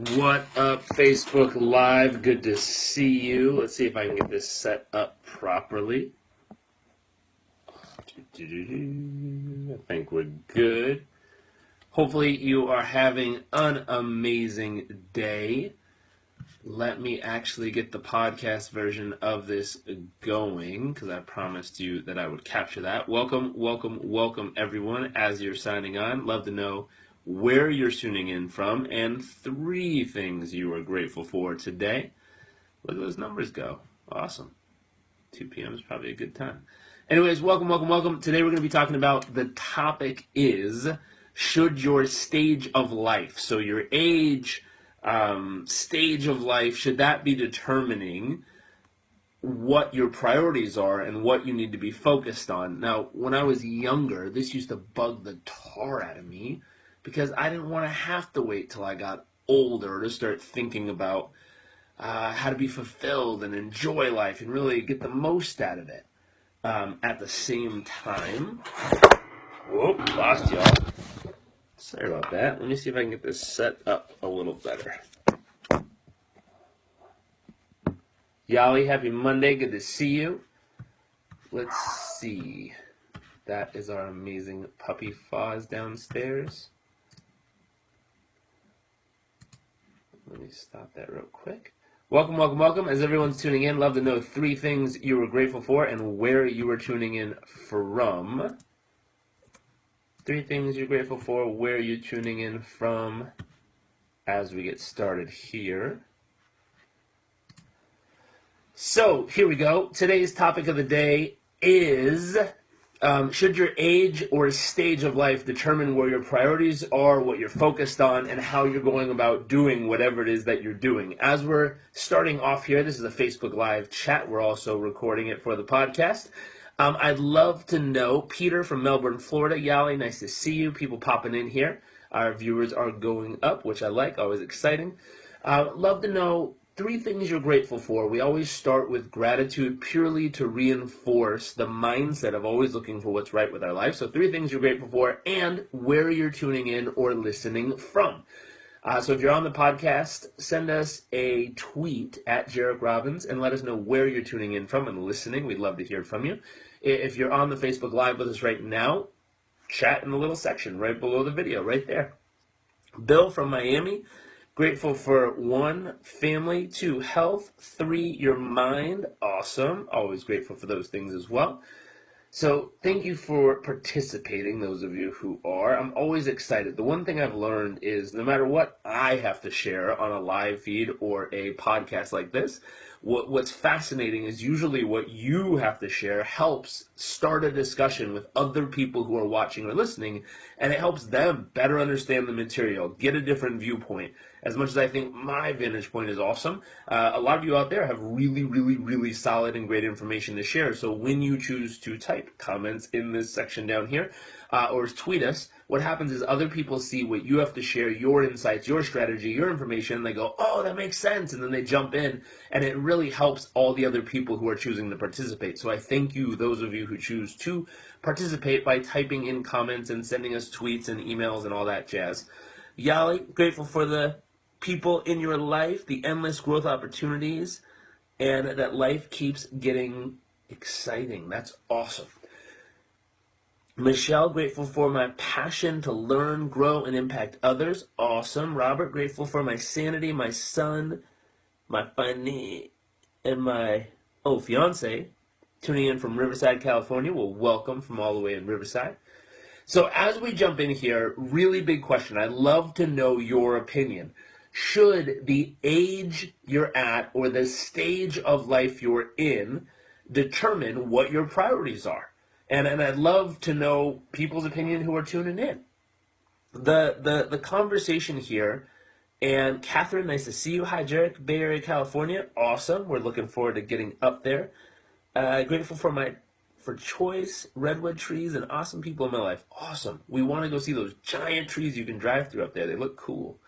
What up, Facebook Live? Good to see you. Let's see if I can get this set up properly. I think we're good. Hopefully you are having an amazing day. Let me actually get the podcast version of this going, because I promised you that I would capture that. Welcome, everyone, as you're signing on. Love to know where you're tuning in from and 3 things you are grateful for today. Look at those numbers go. Awesome. 2 p.m. is probably a good time. Anyways, welcome. Today we're going to be talking about, the topic is, should your stage of life, so your age, stage of life, should that be determining what your priorities are and what you need to be focused on? Now, when I was younger, this used to bug the tar out of me because I didn't want to have to wait till I got older to start thinking about how to be fulfilled and enjoy life and really get the most out of it. At the same time, whoop, lost y'all. Sorry about that. Let me see if I can get this set up a little better. Yali, happy Monday. Good to see you. Let's see. That is our amazing puppy Foz downstairs. Let me stop that real quick. Welcome. As everyone's tuning in, love to know 3 things you were grateful for and where you were tuning in from. 3 things you're grateful for, where you're tuning in from, as we get started here. So, here we go. Today's topic of the day is, should your age or stage of life determine where your priorities are, what you're focused on, and how you're going about doing whatever it is that you're doing? As we're starting off here, this is a Facebook Live chat. We're also recording it for the podcast. I'd love to know, Peter from Melbourne, Florida. Yali, nice to see you. People popping in here. Our viewers are going up, which I like. Always exciting. Love to know 3 things you're grateful for. We always start with gratitude purely to reinforce the mindset of always looking for what's right with our life. So 3 things you're grateful for and where you're tuning in or listening from. So if you're on the podcast, send us a tweet at Jairek Robbins and let us know where you're tuning in from and listening. We'd love to hear from you. If you're on the Facebook Live with us right now, chat in the little section right below the video, right there. Bill from Miami, grateful for 1, family, 2, health, 3, your mind. Awesome. Always grateful for those things as well. So thank you for participating, those of you who are. I'm always excited. The one thing I've learned is no matter what I have to share on a live feed or a podcast like this, what's fascinating is usually what you have to share helps start a discussion with other people who are watching or listening, and it helps them better understand the material, get a different viewpoint. As much as I think my vantage point is awesome, a lot of you out there have really solid and great information to share. So when you choose to type comments in this section down here, or tweet us, what happens is other people see what you have to share, your insights, your strategy, your information, and they go, oh, that makes sense, and then they jump in, and it really helps all the other people who are choosing to participate. So I thank you, those of you who choose to participate by typing in comments and sending us tweets and emails and all that jazz. Yali, grateful for the people in your life, the endless growth opportunities, and that life keeps getting exciting. That's awesome. Michelle, grateful for my passion to learn, grow, and impact others. Awesome. Robert, grateful for my sanity, my son, my funny, and my, fiance, tuning in from Riverside, California. Well, welcome from all the way in Riverside. So as we jump in here, really big question. I'd love to know your opinion. Should the age you're at or the stage of life you're in determine what your priorities are? And I'd love to know people's opinion who are tuning in. The conversation here, and Catherine, nice to see you. Hi, Jairek, Bay Area, California. Awesome. We're looking forward to getting up there. Grateful for choice, redwood trees, and awesome people in my life. Awesome. We want to go see those giant trees you can drive through up there. They look cool.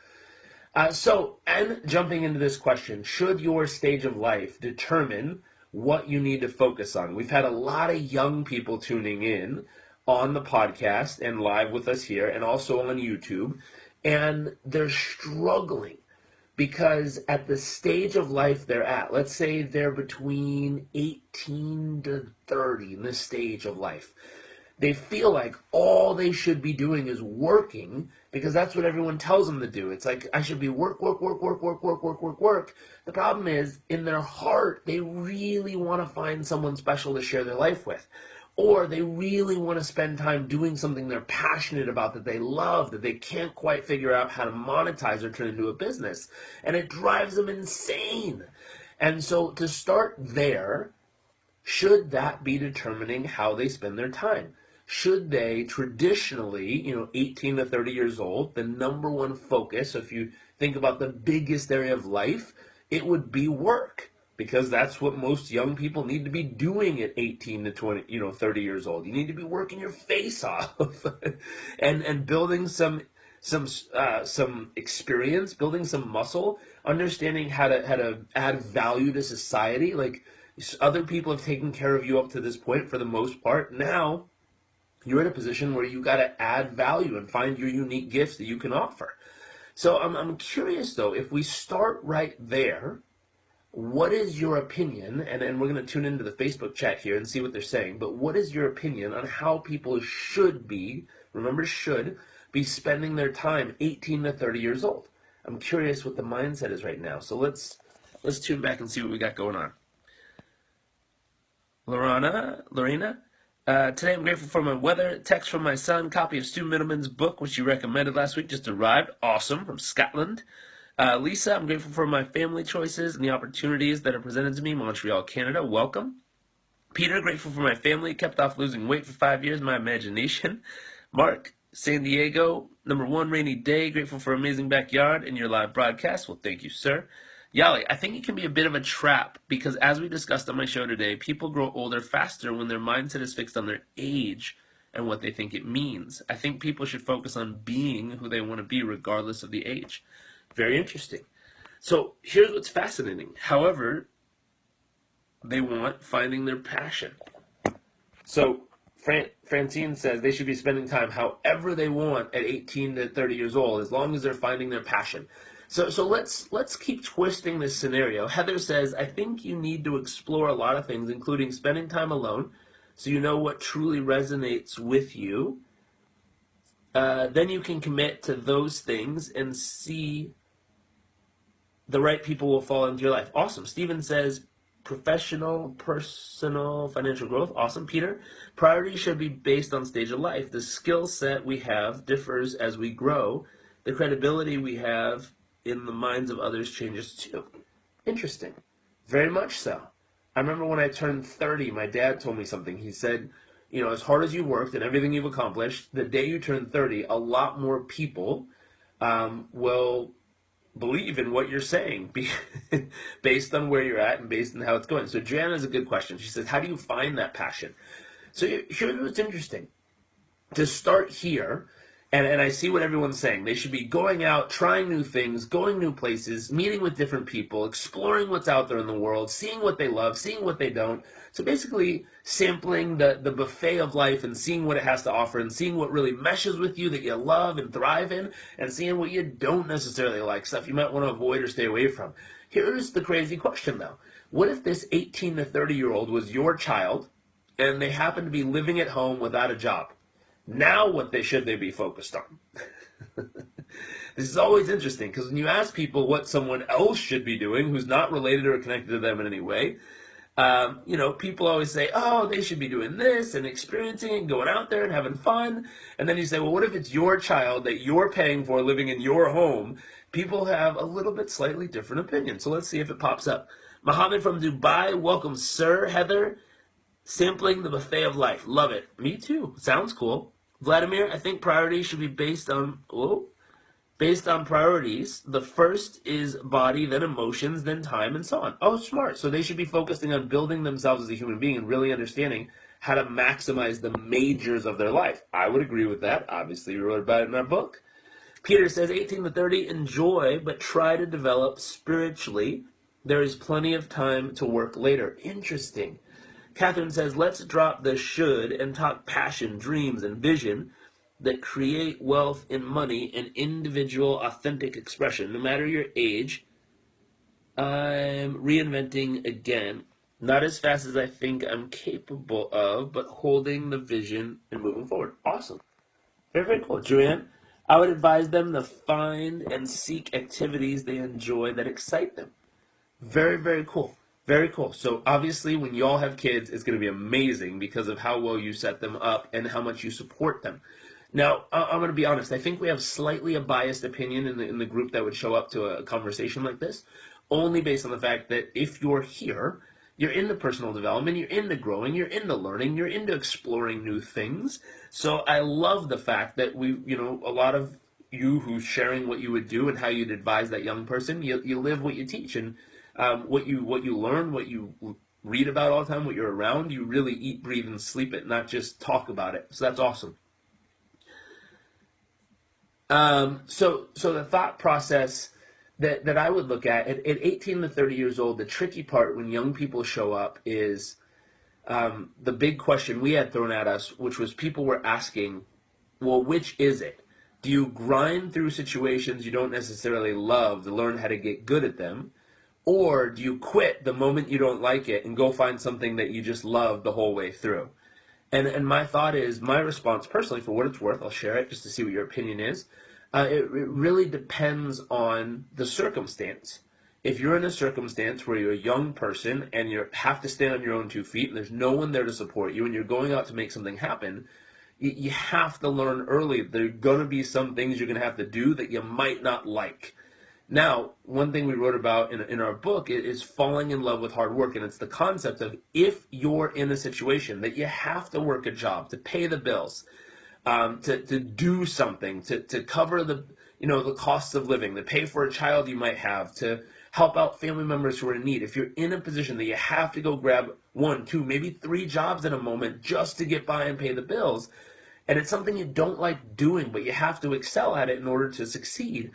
And jumping into this question, should your stage of life determine what you need to focus on? We've had a lot of young people tuning in on the podcast and live with us here and also on YouTube, and they're struggling Because at the stage of life they're at, let's say they're between 18 to 30 in this stage of life, they feel like all they should be doing is working because that's what everyone tells them to do. It's like, I should be work, work, work, work, work, work, work, work, work. The problem is, in their heart, they really want to find someone special to share their life with. Or they really want to spend time doing something they're passionate about, that they love, that they can't quite figure out how to monetize or turn into a business. And it drives them insane. And so to start there, should that be determining how they spend their time? Should they traditionally, 18 to 30 years old, the number one focus, so if you think about the biggest area of life, it would be work. Because that's what most young people need to be doing at 18 to 20, 30 years old. You need to be working your face off and building some experience, building some muscle, understanding how to add value to society. Like, other people have taken care of you up to this point for the most part. Now you're in a position where you got to add value and find your unique gifts that you can offer. So I'm curious though, if we start right there, what is your opinion, and we're going to tune into the Facebook chat here and see what they're saying, but what is your opinion on how people should be, remember should, be spending their time 18 to 30 years old? I'm curious what the mindset is right now. So let's tune back and see what we got going on. Lorena, today I'm grateful for my weather. Text from my son, copy of Stu Middleman's book, which you recommended last week, just arrived. Awesome, from Scotland. Lisa, I'm grateful for my family choices and the opportunities that are presented to me. Montreal, Canada, welcome. Peter, grateful for my family. Kept off losing weight for 5 years, my imagination. Mark, San Diego, number 1, rainy day. Grateful for amazing backyard and your live broadcast. Well, thank you, sir. Yali, I think it can be a bit of a trap because, as we discussed on my show today, people grow older faster when their mindset is fixed on their age and what they think it means. I think people should focus on being who they want to be regardless of the age. Very interesting. So here's what's fascinating. However, they want finding their passion. So Francine says they should be spending time however they want at 18 to 30 years old, as long as they're finding their passion. So let's keep twisting this scenario. Heather says, I think you need to explore a lot of things, including spending time alone, so you know what truly resonates with you. Then you can commit to those things and see the right people will fall into your life. Awesome. Steven says, professional, personal, financial growth. Awesome. Peter, priorities should be based on stage of life. The skill set we have differs as we grow. The credibility we have in the minds of others changes too. Interesting. Very much so. I remember when I turned 30, my dad told me something. He said, as hard as you worked and everything you've accomplished, the day you turn 30, a lot more people will believe in what you're saying based on where you're at and based on how it's going. So Joanna has a good question. She says, how do you find that passion? So here's what's interesting. To start here, and I see what everyone's saying. They should be going out, trying new things, going new places, meeting with different people, exploring what's out there in the world, seeing what they love, seeing what they don't. So basically sampling the buffet of life and seeing what it has to offer and seeing what really meshes with you that you love and thrive in, and seeing what you don't necessarily like, stuff you might want to avoid or stay away from. Here's the crazy question though. What if this 18 to 30-year-old was your child and they happen to be living at home without a job? Now what should they be focused on? This is always interesting because when you ask people what someone else should be doing who's not related or connected to them in any way, people always say, oh, they should be doing this and experiencing and going out there and having fun. And then you say, well, what if it's your child that you're paying for living in your home? People have a little bit slightly different opinion. So let's see if it pops up. Mohammed from Dubai, welcome, sir. Heather, sampling the buffet of life. Love it. Me too. Sounds cool. Vladimir, I think priorities should be based on priorities. The first is body, then emotions, then time, and so on. Oh, smart. So they should be focusing on building themselves as a human being and really understanding how to maximize the majors of their life. I would agree with that. Obviously, we wrote about it in our book. Peter says, 18 to 30, enjoy, but try to develop spiritually. There is plenty of time to work later. Interesting. Catherine says, let's drop the should and talk passion, dreams, and vision. that create wealth and money and individual authentic expression. No matter your age, I'm reinventing again. Not as fast as I think I'm capable of, but holding the vision and moving forward. Awesome. Very, very cool. Joanne, I would advise them to find and seek activities they enjoy that excite them. Very, very cool. Very cool. So obviously when you all have kids, it's going to be amazing because of how well you set them up and how much you support them. Now, I'm going to be honest. I think we have slightly a biased opinion in the group that would show up to a conversation like this, only based on the fact that if you're here, you're into personal development, you're into growing, you're into learning, you're into exploring new things. So I love the fact that a lot of you who's sharing what you would do and how you'd advise that young person, you live what you teach, and what you learn, what you read about all the time, what you're around, you really eat, breathe, and sleep it, not just talk about it. So that's awesome. So the thought process that I would look at 18 to 30 years old, the tricky part when young people show up is the big question we had thrown at us, which was people were asking, well, which is it? Do you grind through situations you don't necessarily love to learn how to get good at them? Or do you quit the moment you don't like it and go find something that you just love the whole way through? And my thought is, my response personally, for what it's worth, I'll share it just to see what your opinion is. It really depends on the circumstance. If you're in a circumstance where you're a young person and you have to stand on your own 2 feet and there's no one there to support you and you're going out to make something happen, you have to learn early. There are going to be some things you're going to have to do that you might not like. Now, one thing we wrote about in our book is falling in love with hard work, and it's the concept of if you're in a situation that you have to work a job to pay the bills, to do something, to cover the costs of living, to pay for a child you might have, to help out family members who are in need. If you're in a position that you have to go grab 1, 2, maybe 3 jobs in a moment just to get by and pay the bills, and it's something you don't like doing, but you have to excel at it in order to succeed.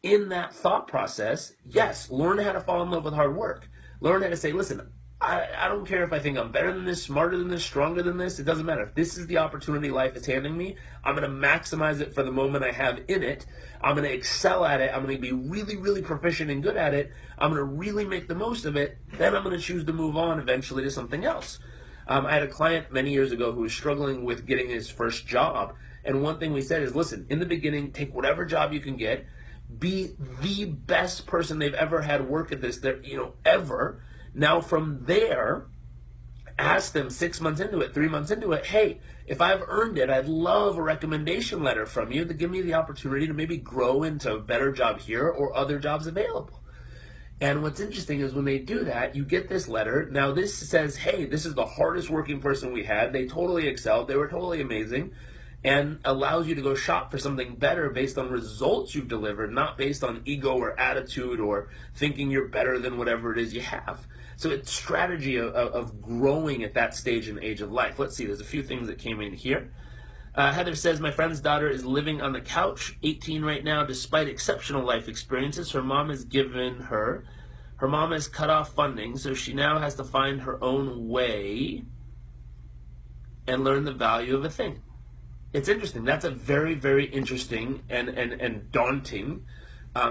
In that thought process, yes, learn how to fall in love with hard work. Learn how to say, listen, I don't care if I think I'm better than this, smarter than this, stronger than this. It doesn't matter. If this is the opportunity life is handing me, I'm going to maximize it for the moment I have in it. I'm going to excel at it. I'm going to be really, really proficient and good at it. I'm going to really make the most of it. Then I'm going to choose to move on eventually to something else. I had a client many years ago who was struggling with getting his first job. And one thing we said is, listen, in the beginning, take whatever job you can get. Be the best person they've ever had work at this, ever. Now from there, ask them 6 months into it, 3 months into it, hey, if I've earned it, I'd love a recommendation letter from you to give me the opportunity to maybe grow into a better job here or other jobs available. And what's interesting is when they do that, you get this letter. Now this says, hey, this is the hardest working person we had. They totally excelled. They were totally amazing. And allows you to go shop for something better based on results you've delivered, not based on ego or attitude or thinking you're better than whatever it is you have. So it's strategy of growing at that stage and age of life. Let's see, there's a few things that came in here. Heather says, my friend's daughter is living on the couch, 18 right now, despite exceptional life experiences. Her mom has cut off funding, so she now has to find her own way and learn the value of a thing. It's interesting. That's a very, very interesting and daunting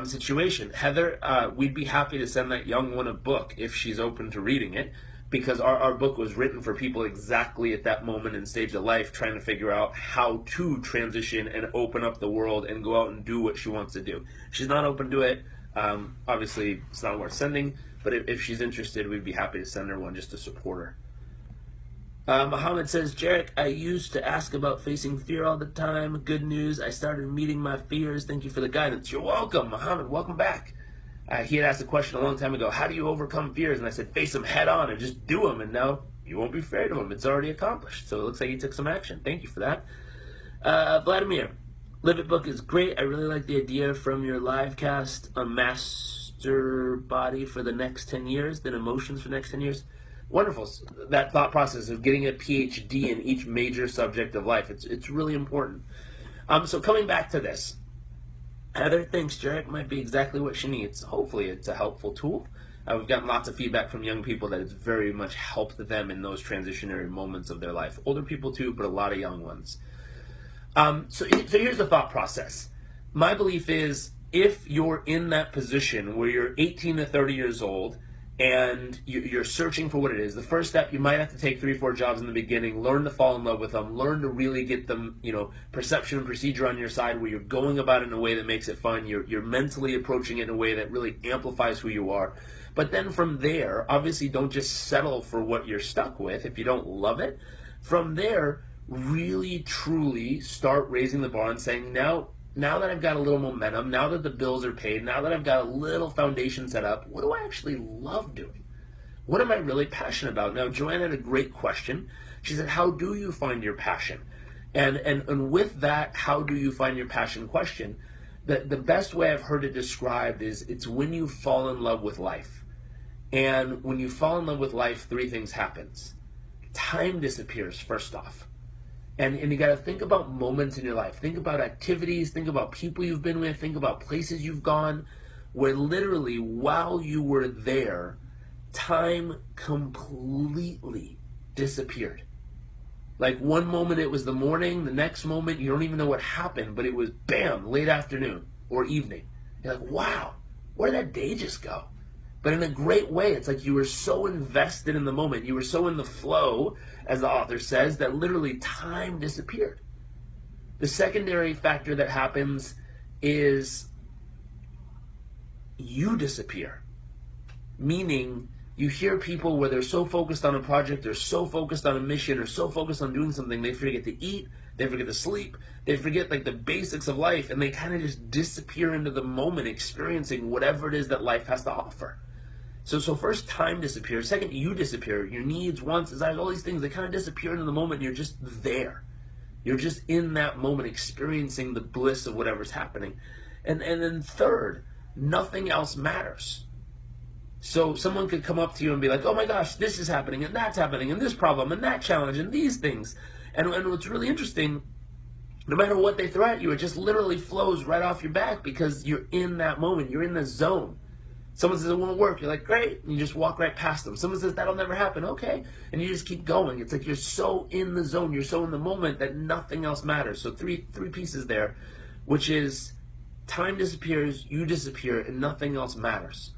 situation. Heather, we'd be happy to send that young one a book if she's open to reading it, because our book was written for people exactly at that moment and stage of life trying to figure out how to transition and open up the world and go out and do what she wants to do. She's not open to it. Obviously, it's not worth sending, but if she's interested, we'd be happy to send her one just to support her. Muhammad says, Jairek, I used to ask about facing fear all the time. Good news, I started meeting my fears. Thank you for the guidance. You're welcome, Muhammad. Welcome back. He had asked a question a long time ago, how do you overcome fears? And I said, face them head on and just do them. And now you won't be afraid of them. It's already accomplished. So it looks like you took some action. Thank you for that. Vladimir, Live It book is great. I really like the idea from your live cast, a master body for the next 10 years, then emotions for the next 10 years. Wonderful. That thought process of getting a PhD in each major subject of life, it's really important. So coming back to this, Heather thinks Jairek might be exactly what she needs. Hopefully it's a helpful tool. We've gotten lots of feedback from young people that it's very much helped them in those transitionary moments of their life. Older people too, but a lot of young ones. So here's the thought process. My belief is if you're in that position where you're 18 to 30 years old and you're searching for what it is, the first step, you might have to take 3 or 4 jobs in the beginning, learn to fall in love with them, learn to really get them, perception and procedure on your side where you're going about it in a way that makes it fun. You're mentally approaching it in a way that really amplifies who you are. But then from there, obviously don't just settle for what you're stuck with if you don't love it. From there, really truly start raising the bar and saying, now that I've got a little momentum, now that the bills are paid, now that I've got a little foundation set up, what do I actually love doing? What am I really passionate about? Now, Joanne had a great question. She said, how do you find your passion? And with that, how do you find your passion question, the best way I've heard it described is it's when you fall in love with life. And when you fall in love with life, 3 things happens. Time disappears, first off. And you got to think about moments in your life. Think about activities. Think about people you've been with. Think about places you've gone where literally while you were there, time completely disappeared. Like one moment it was the morning, the next moment you don't even know what happened, but it was bam, late afternoon or evening. You're like, wow, where did that day just go? But in a great way. It's like you were so invested in the moment. You were so in the flow, as the author says, that literally time disappeared. The secondary factor that happens is you disappear. Meaning, you hear people where they're so focused on a project, they're so focused on a mission, or so focused on doing something, they forget to eat, they forget to sleep, they forget like the basics of life, and they kind of just disappear into the moment, experiencing whatever it is that life has to offer. So first, time disappears. Second, you disappear. Your needs, wants, desires, all these things, they kind of disappear into the moment, and you're just there. You're just in that moment, experiencing the bliss of whatever's happening. And then third, nothing else matters. So someone could come up to you and be like, oh my gosh, this is happening, and that's happening, and this problem, and that challenge, and these things. And what's really interesting, no matter what they throw at you, it just literally flows right off your back because you're in that moment. You're in the zone. Someone says it won't work. You're like, great. And you just walk right past them. Someone says that'll never happen. Okay. And you just keep going. It's like you're so in the zone. You're so in the moment that nothing else matters. So three pieces there, which is time disappears, you disappear, and nothing else matters.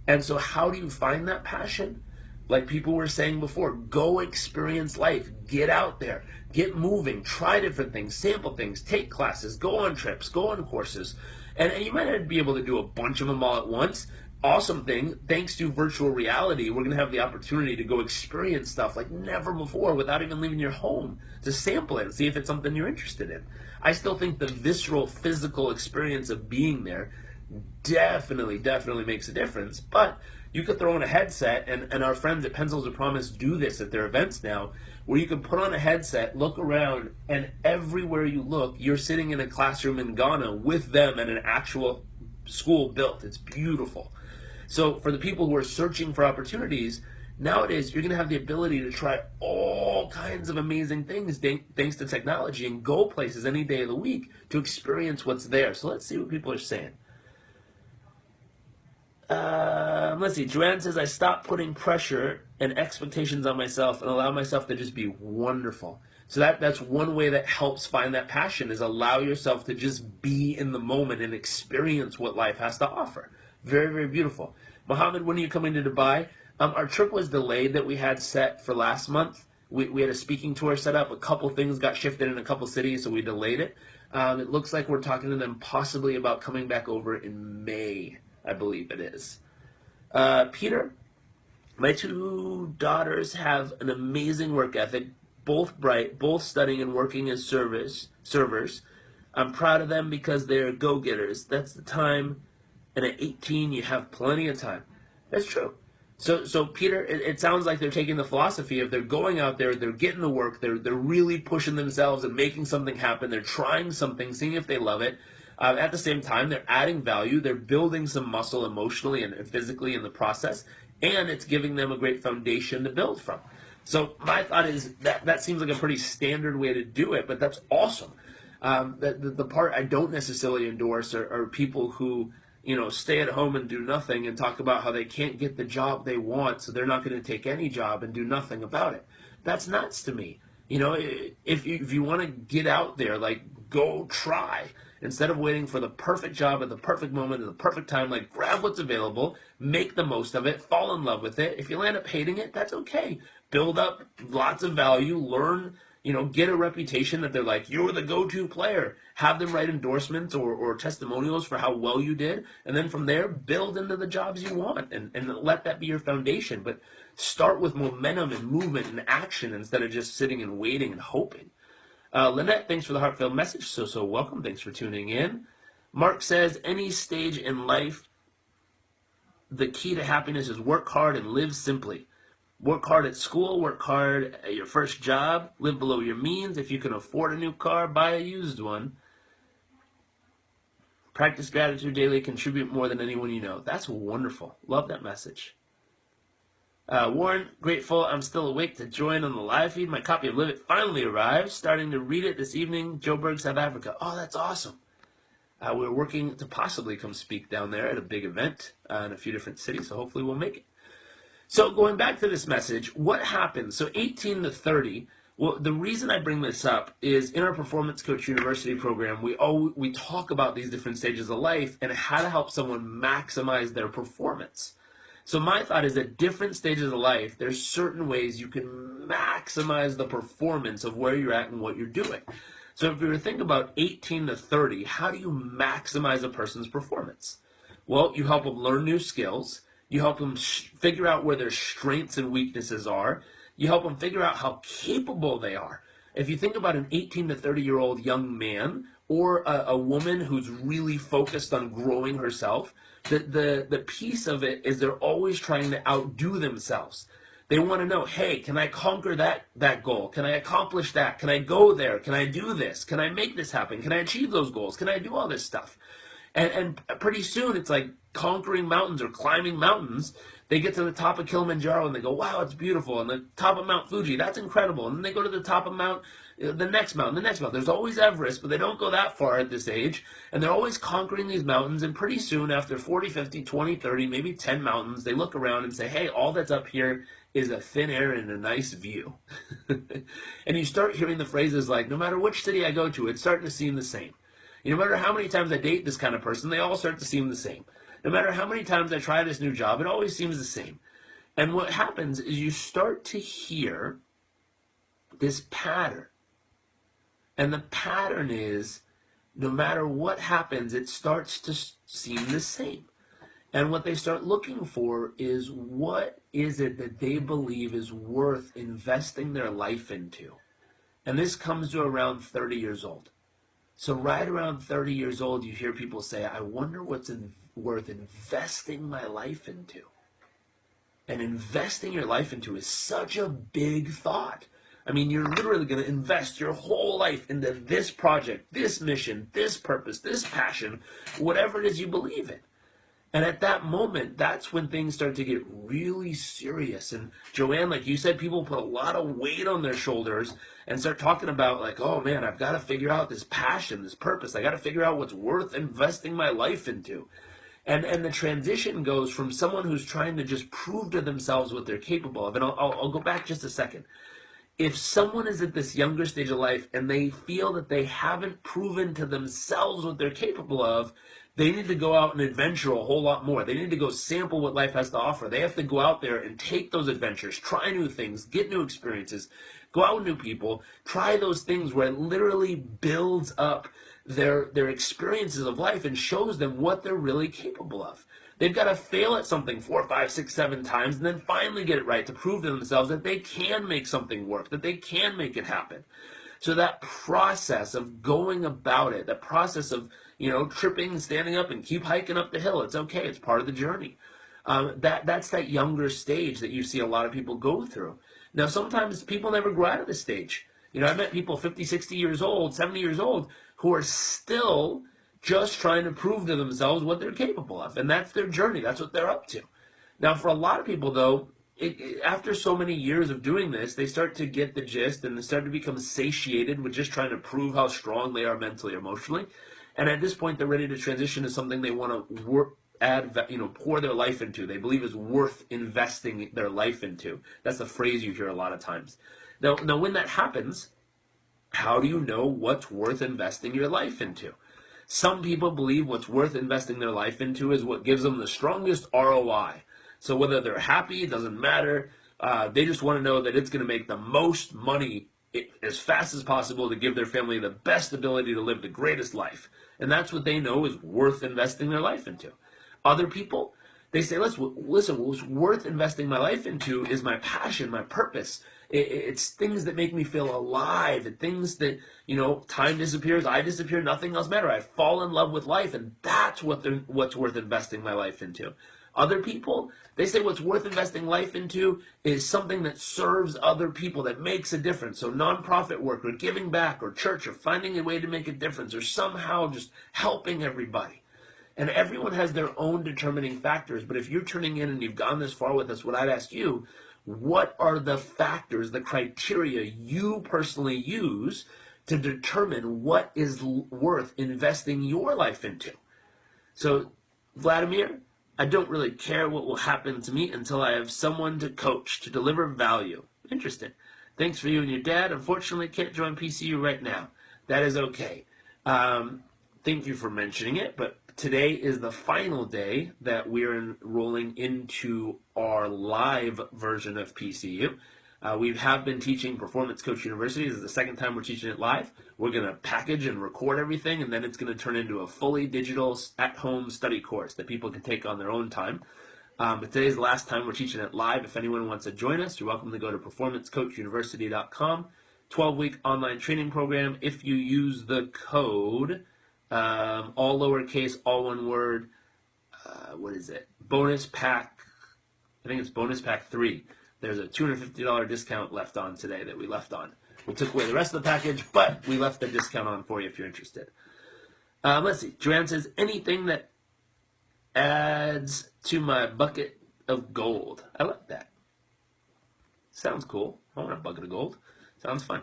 And so how do you find that passion? Like people were saying before, go experience life. Get out there. Get moving. Try different things. Sample things. Take classes. Go on trips. Go on courses. And you might not be able to do a bunch of them all at once. Awesome thing, thanks to virtual reality, we're going to have the opportunity to go experience stuff like never before without even leaving your home to sample it and see if it's something you're interested in. I still think the visceral, physical experience of being there definitely makes a difference. But you could throw on a headset, and our friends at Pencils of Promise do this at their events now, where you can put on a headset, look around, and everywhere you look, you're sitting in a classroom in Ghana with them at an actual school built. It's beautiful. So for the people who are searching for opportunities, nowadays you're going to have the ability to try all kinds of amazing things thanks to technology and go places any day of the week to experience what's there. So let's see what people are saying. Let's see. Joanne says, I stopped putting pressure and expectations on myself and allow myself to just be wonderful. So that's one way that helps find that passion, is allow yourself to just be in the moment and experience what life has to offer. Very, very beautiful. Mohammed, when are you coming to Dubai? Our trip was delayed that we had set for last month. We had a speaking tour set up. A couple things got shifted in a couple cities, so we delayed it. It looks like we're talking to them possibly about coming back over in May, I believe it is. Peter, my 2 daughters have an amazing work ethic, both bright, both studying and working as servers. I'm proud of them because they're go-getters. That's the time. And at 18, you have plenty of time. That's true. So Peter, it sounds like they're taking the philosophy of they're going out there, they're getting the work, they're really pushing themselves and making something happen. They're trying something, seeing if they love it. At the same time, they're adding value. They're building some muscle emotionally and physically in the process, and it's giving them a great foundation to build from. So my thought is that seems like a pretty standard way to do it, but that's awesome. The part I don't necessarily endorse are people who stay at home and do nothing and talk about how they can't get the job they want, so they're not going to take any job and do nothing about it. That's nuts to me. if you want to get out there, like, go try. Instead of waiting for the perfect job at the perfect moment at the perfect time, like, grab what's available, make the most of it, fall in love with it. If you end up hating it, that's okay. Build up lots of value, learn, get a reputation that they're like, you're the go-to player. Have them write endorsements or testimonials for how well you did. And then from there, build into the jobs you want and let that be your foundation. But start with momentum and movement and action instead of just sitting and waiting and hoping. Lynette, thanks for the heartfelt message. So welcome. Thanks for tuning in. Mark says, any stage in life, the key to happiness is work hard and live simply. Work hard at school, work hard at your first job, live below your means. If you can afford a new car, buy a used one. Practice gratitude daily, contribute more than anyone you know. That's wonderful. Love that message. Warren, grateful I'm still awake to join on the live feed. My copy of Live It finally arrived. Starting to read it this evening. Joburg, South Africa. Oh, that's awesome. We're working to possibly come speak down there at a big event in a few different cities, so hopefully we'll make it. So going back to this message, what happens? So 18 to 30, well, the reason I bring this up is in our Performance Coach University program, we talk about these different stages of life and how to help someone maximize their performance. So my thought is at different stages of life, there's certain ways you can maximize the performance of where you're at and what you're doing. So if you were to think about 18 to 30, how do you maximize a person's performance? Well, you help them learn new skills. You help them figure out where their strengths and weaknesses are. You help them figure out how capable they are. If you think about an 18 to 30-year-old young man or a woman who's really focused on growing herself, the piece of it is they're always trying to outdo themselves. They want to know, hey, can I conquer that goal? Can I accomplish that? Can I go there? Can I do this? Can I make this happen? Can I achieve those goals? Can I do all this stuff? And pretty soon it's like conquering mountains or climbing mountains. They get to the top of Kilimanjaro and they go, wow, it's beautiful. And the top of Mount Fuji, that's incredible. And then they go to the top of the next mountain. There's always Everest, but they don't go that far at this age. And they're always conquering these mountains. And pretty soon, after 40, 50, 20, 30, maybe 10 mountains, they look around and say, hey, all that's up here is a thin air and a nice view. And you start hearing the phrases like, no matter which city I go to, it's starting to seem the same. No matter how many times I date this kind of person, they all start to seem the same. No matter how many times I try this new job, it always seems the same. And what happens is you start to hear this pattern. And the pattern is, no matter what happens, it starts to seem the same. And what they start looking for is, what is it that they believe is worth investing their life into? And this comes to around 30 years old. So right around 30 years old, you hear people say, I wonder what's worth investing my life into. And investing your life into is such a big thought. I mean, you're literally going to invest your whole life into this project, this mission, this purpose, this passion, whatever it is you believe in. And at that moment, that's when things start to get really serious. And Joanne, like you said, people put a lot of weight on their shoulders and start talking about like, oh man, I've got to figure out this passion, this purpose. I got to figure out what's worth investing my life into. And the transition goes from someone who's trying to just prove to themselves what they're capable of. And I'll go back just a second. If someone is at this younger stage of life and they feel that they haven't proven to themselves what they're capable of, they need to go out and adventure a whole lot more. They need to go sample what life has to offer. They have to go out there and take those adventures, try new things, get new experiences, go out with new people, try those things where it literally builds up their experiences of life and shows them what they're really capable of. They've got to fail at something 4, 5, 6, 7 times and then finally get it right to prove to themselves that they can make something work, that they can make it happen. So that process of going about it, that process of, tripping and standing up and keep hiking up the hill, it's okay, it's part of the journey. That's that younger stage that you see a lot of people go through. Now, sometimes people never grow out of this stage. I've met people 50, 60 years old, 70 years old, who are still just trying to prove to themselves what they're capable of. And that's their journey. That's what they're up to. Now, for a lot of people, though, after so many years of doing this, they start to get the gist and they start to become satiated with just trying to prove how strong they are mentally, emotionally. And at this point, they're ready to transition to something they want to pour their life into. They believe is worth investing their life into. That's the phrase you hear a lot of times. Now, when that happens, how do you know what's worth investing your life into? Some people believe what's worth investing their life into is what gives them the strongest ROI. So whether they're happy, it doesn't matter. They just want to know that it's going to make the most money as fast as possible to give their family the best ability to live the greatest life. And that's what they know is worth investing their life into. Other people, they say, listen, what's worth investing my life into is my passion, my purpose. It's things that make me feel alive, and things that, time disappears, I disappear, nothing else matters. I fall in love with life, and that's what's worth investing my life into. Other people, they say what's worth investing life into is something that serves other people, that makes a difference. So nonprofit work, or giving back, or church, or finding a way to make a difference, or somehow just helping everybody. And everyone has their own determining factors. But if you're tuning in and you've gone this far with us, what I'd ask you, what are the factors, the criteria you personally use to determine what is worth investing your life into? So, Vladimir, I don't really care what will happen to me until I have someone to coach, to deliver value. Interesting. Thanks for you and your dad. Unfortunately, can't join PCU right now. That is okay. Thank you for mentioning it, but today is the final day that we're enrolling into our live version of PCU. We have been teaching Performance Coach University. This is the second time we're teaching it live. We're going to package and record everything, and then it's going to turn into a fully digital at-home study course that people can take on their own time. But today's the last time we're teaching it live. If anyone wants to join us, you're welcome to go to performancecoachuniversity.com. 12-week online training program. If you use the code, all lowercase, all one word, what is it? Bonus pack, I think it's bonus pack 3. There's a $250 discount left on today that we left on. We took away the rest of the package, but we left the discount on for you if you're interested. Let's see. Joanne says, anything that adds to my bucket of gold. I like that. Sounds cool. I want a bucket of gold. Sounds fun.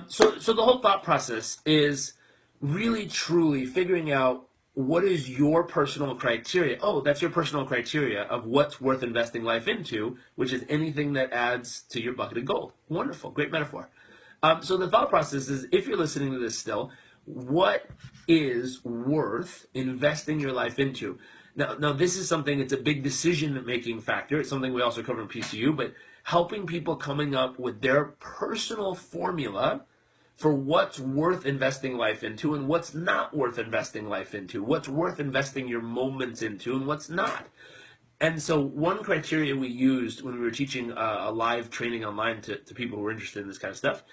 So the whole thought process is really, truly figuring out what is your personal criteria. Oh, that's your personal criteria of what's worth investing life into, which is anything that adds to your bucket of gold. Wonderful. Great metaphor. So the thought process is, if you're listening to this still, what is worth investing your life into? Now this is something, it's a big decision-making factor. It's something we also cover in PCU, but helping people coming up with their personal formula for what's worth investing life into and what's not worth investing life into, what's worth investing your moments into and what's not. And so one criteria we used when we were teaching a live training online to people who were interested in this kind of stuff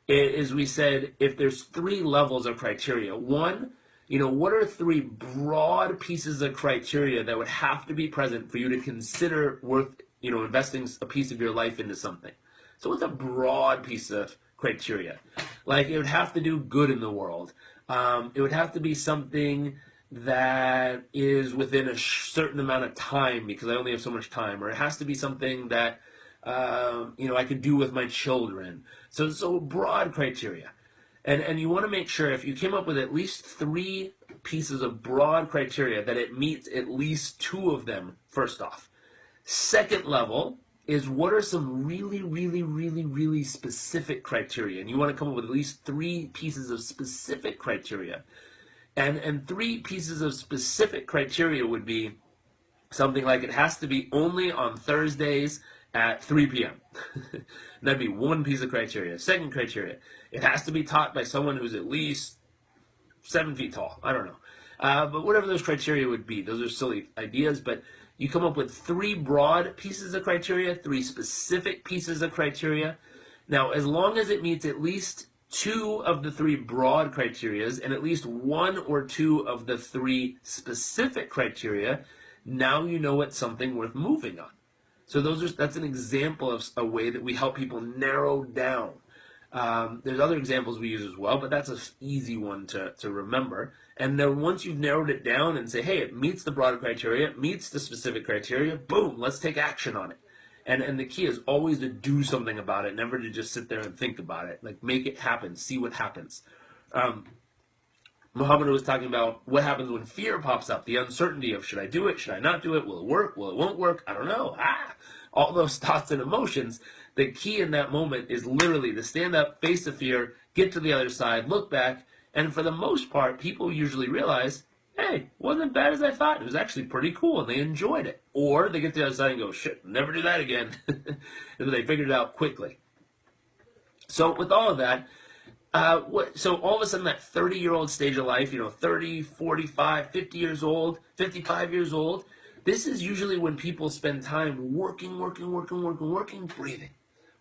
is we said, if there's 3 levels of criteria. One, what are 3 broad pieces of criteria that would have to be present for you to consider worth, investing a piece of your life into something? So what's a broad piece of criteria? Like, it would have to do good in the world. It would have to be something that is within a certain amount of time, because I only have so much time. Or it has to be something that, I could do with my children. So broad criteria. And you want to make sure, if you came up with at least 3 pieces of broad criteria, that it meets at least 2 of them first off. Second level is, what are some really, really, really, really specific criteria? And you want to come up with at least 3 pieces of specific criteria. And 3 pieces of specific criteria would be something like, it has to be only on Thursdays at 3 p.m. That'd be one piece of criteria. Second criteria, it has to be taught by someone who's at least 7 feet tall. I don't know. But whatever those criteria would be, those are silly ideas, but you come up with 3 broad pieces of criteria, 3 specific pieces of criteria. Now, as long as it meets at least 2 of the 3 broad criterias and at least 1 or 2 of the 3 specific criteria, now you know it's something worth moving on. So that's an example of a way that we help people narrow down. There's other examples we use as well, but that's an easy one to remember. And then once you've narrowed it down and say, hey, it meets the broader criteria, it meets the specific criteria, boom, let's take action on it. And the key is always to do something about it, never to just sit there and think about it. Like, make it happen, see what happens. Muhammad was talking about what happens when fear pops up, the uncertainty of, should I do it, should I not do it, will it work, will it won't work, I don't know, all those thoughts and emotions. The key in that moment is literally to stand up, face the fear, get to the other side, look back, and for the most part, people usually realize, hey, it wasn't as bad as I thought. It was actually pretty cool, and they enjoyed it. Or they get to the other side and go, shit, never do that again. And they figured it out quickly. So with all of that, so all of a sudden that 30-year-old stage of life, 30, 45, 50 years old, 55 years old, this is usually when people spend time working, breathing.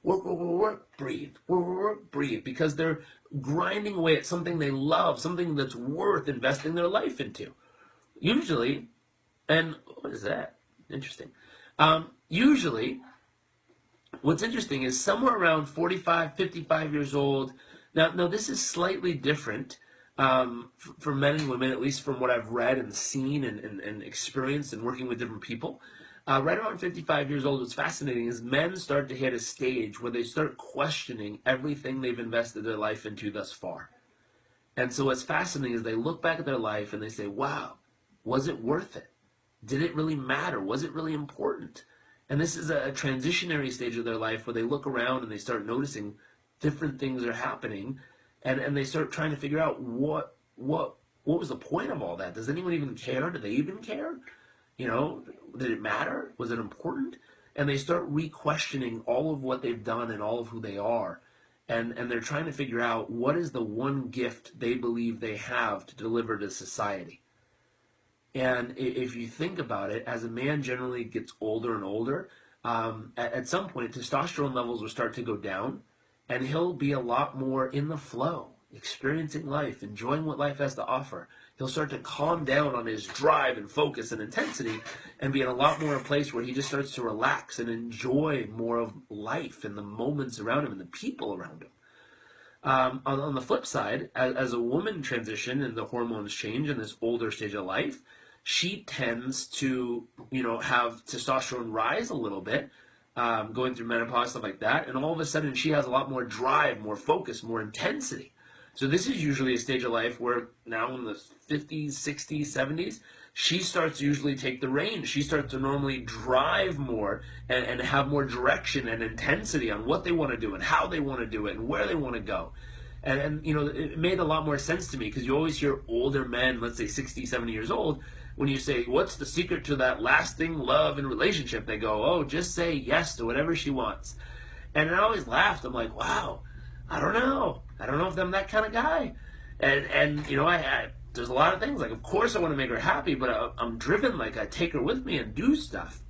Work, breathe, work, breathe, because they're grinding away at something they love, something that's worth investing their life into. Usually, and what is that? Interesting. Usually, what's interesting is somewhere around 45, 55 years old. Now this is slightly different for men and women, at least from what I've read and seen and experienced and working with different people. Right around 55 years old, what's fascinating is men start to hit a stage where they start questioning everything they've invested their life into thus far. And so what's fascinating is they look back at their life and they say, wow, was it worth it? Did it really matter? Was it really important? And this is a transitionary stage of their life where they look around and they start noticing different things are happening, and they start trying to figure out what was the point of all that? Does anyone even care? Do they even care? Did it matter? Was it important? And they start re-questioning all of what they've done and all of who they are. And they're trying to figure out what is the one gift they believe they have to deliver to society. And if you think about it, as a man generally gets older and older, at some point testosterone levels will start to go down, and he'll be a lot more in the flow, experiencing life, enjoying what life has to offer. He'll start to calm down on his drive and focus and intensity and be in a lot more a place where he just starts to relax and enjoy more of life and the moments around him and the people around him. On the flip side, as a woman transition and the hormones change in this older stage of life, she tends to, have testosterone rise a little bit, going through menopause, stuff like that, and all of a sudden she has a lot more drive, more focus, more intensity. So this is usually a stage of life where now in the 50s, 60s, 70s, she starts to usually take the reins. She starts to normally drive more and have more direction and intensity on what they want to do and how they want to do it and where they want to go. And it made a lot more sense to me because you always hear older men, let's say 60, 70 years old, when you say, what's the secret to that lasting love and relationship? They go, oh, just say yes to whatever she wants. And I always laughed. I'm like, wow, I don't know if I'm that kind of guy. And there's a lot of things. Like, of course I want to make her happy, but I'm driven. Like, I take her with me and do stuff.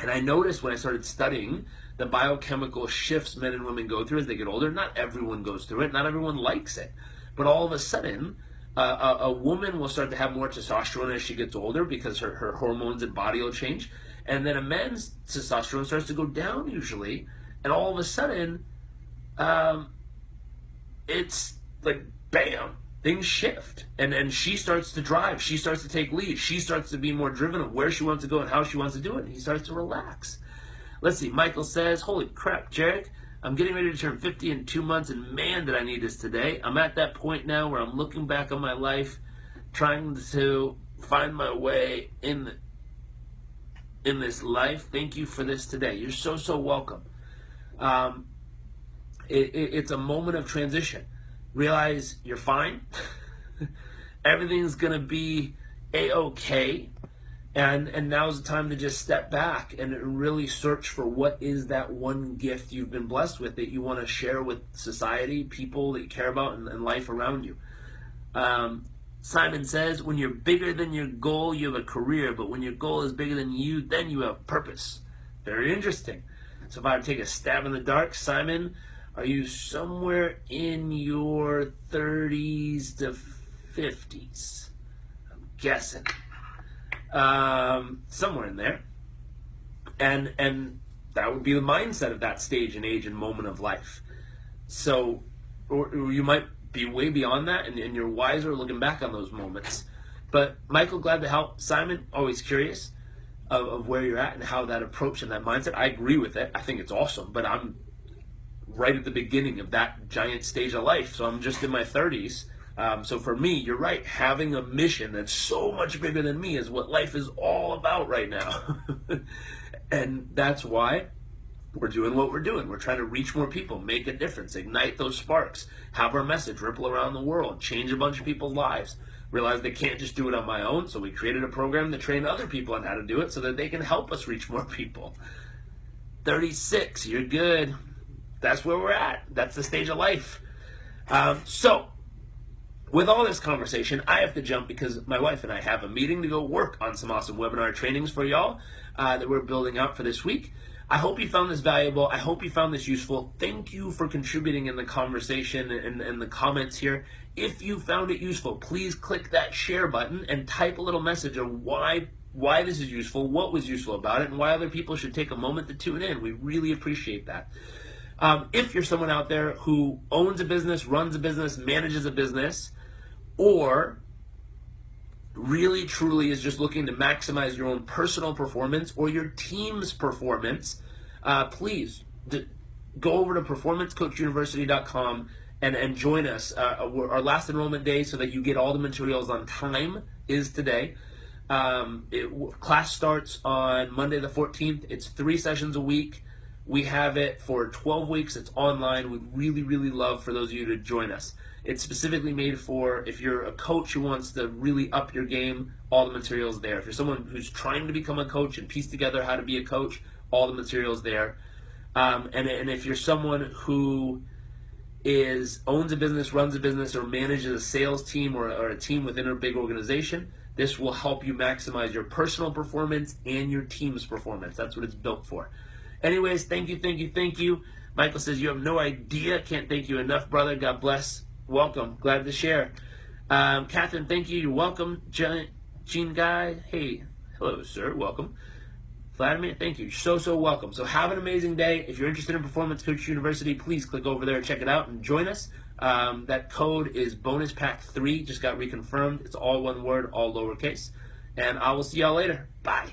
And I noticed when I started studying the biochemical shifts men and women go through as they get older, not everyone goes through it. Not everyone likes it. But all of a sudden, a woman will start to have more testosterone as she gets older because her hormones and body will change. And then a man's testosterone starts to go down usually. And all of a sudden, it's like, bam, things shift. And she starts to drive. She starts to take lead. She starts to be more driven of where she wants to go and how she wants to do it. And he starts to relax. Let's see. Michael says, holy crap, Jairek, I'm getting ready to turn 50 in 2 months, and man, did I need this today. I'm at that point now where I'm looking back on my life, trying to find my way in this life. Thank you for this today. You're so welcome. It's a moment of transition. Realize you're fine. Everything's going to be A-okay. And now's the time to just step back and really search for what is that one gift you've been blessed with that you want to share with society, people that you care about, and life around you. Simon says, when you're bigger than your goal, you have a career. But when your goal is bigger than you, then you have purpose. Very interesting. So if I take a stab in the dark, Simon, are you somewhere in your 30s to 50s? I'm guessing. Somewhere in there. And that would be the mindset of that stage and age and moment of life. So, or you might be way beyond that and you're wiser looking back on those moments. But Michael, glad to help. Simon, always curious of where you're at and how that approach and that mindset. I agree with it. I think it's awesome, but I'm right at the beginning of that giant stage of life. So I'm just in my 30s. So for me, you're right, having a mission that's so much bigger than me is what life is all about right now. And that's why we're doing what we're doing. We're trying to reach more people, make a difference, ignite those sparks, have our message ripple around the world, change a bunch of people's lives. Realize they can't just do it on my own, so we created a program to train other people on how to do it so that they can help us reach more people. 36, you're good. That's where we're at. That's the stage of life. So, with all this conversation, I have to jump because my wife and I have a meeting to go work on some awesome webinar trainings for y'all that we're building out for this week. I hope you found this valuable. I hope you found this useful. Thank you for contributing in the conversation and the comments here. If you found it useful, please click that share button and type a little message of why this is useful, what was useful about it, and why other people should take a moment to tune in. We really appreciate that. If you're someone out there who owns a business, runs a business, manages a business, or really truly is just looking to maximize your own personal performance or your team's performance, please go over to performancecoachuniversity.com and join us. Our last enrollment day so that you get all the materials on time is today. Class starts on Monday the 14th. It's 3 sessions a week. We have it for 12 weeks. It's online. We'd really, really love for those of you to join us. It's specifically made for if you're a coach who wants to really up your game, all the materials there. If you're someone who's trying to become a coach and piece together how to be a coach, all the materials there. And if you're someone who owns a business, runs a business, or manages a sales team or a team within a big organization, this will help you maximize your personal performance and your team's performance. That's what it's built for. Anyways, thank you. Michael says, you have no idea. Can't thank you enough, brother. God bless. Welcome. Glad to share. Catherine, thank you. You're welcome. Gene Guy, hey. Hello, sir. Welcome. Vladimir, thank you. You're so welcome. So have an amazing day. If you're interested in Performance Coach University, please click over there, check it out, and join us. That code is bonuspack3. Just got reconfirmed. It's all one word, all lowercase. And I will see y'all later. Bye.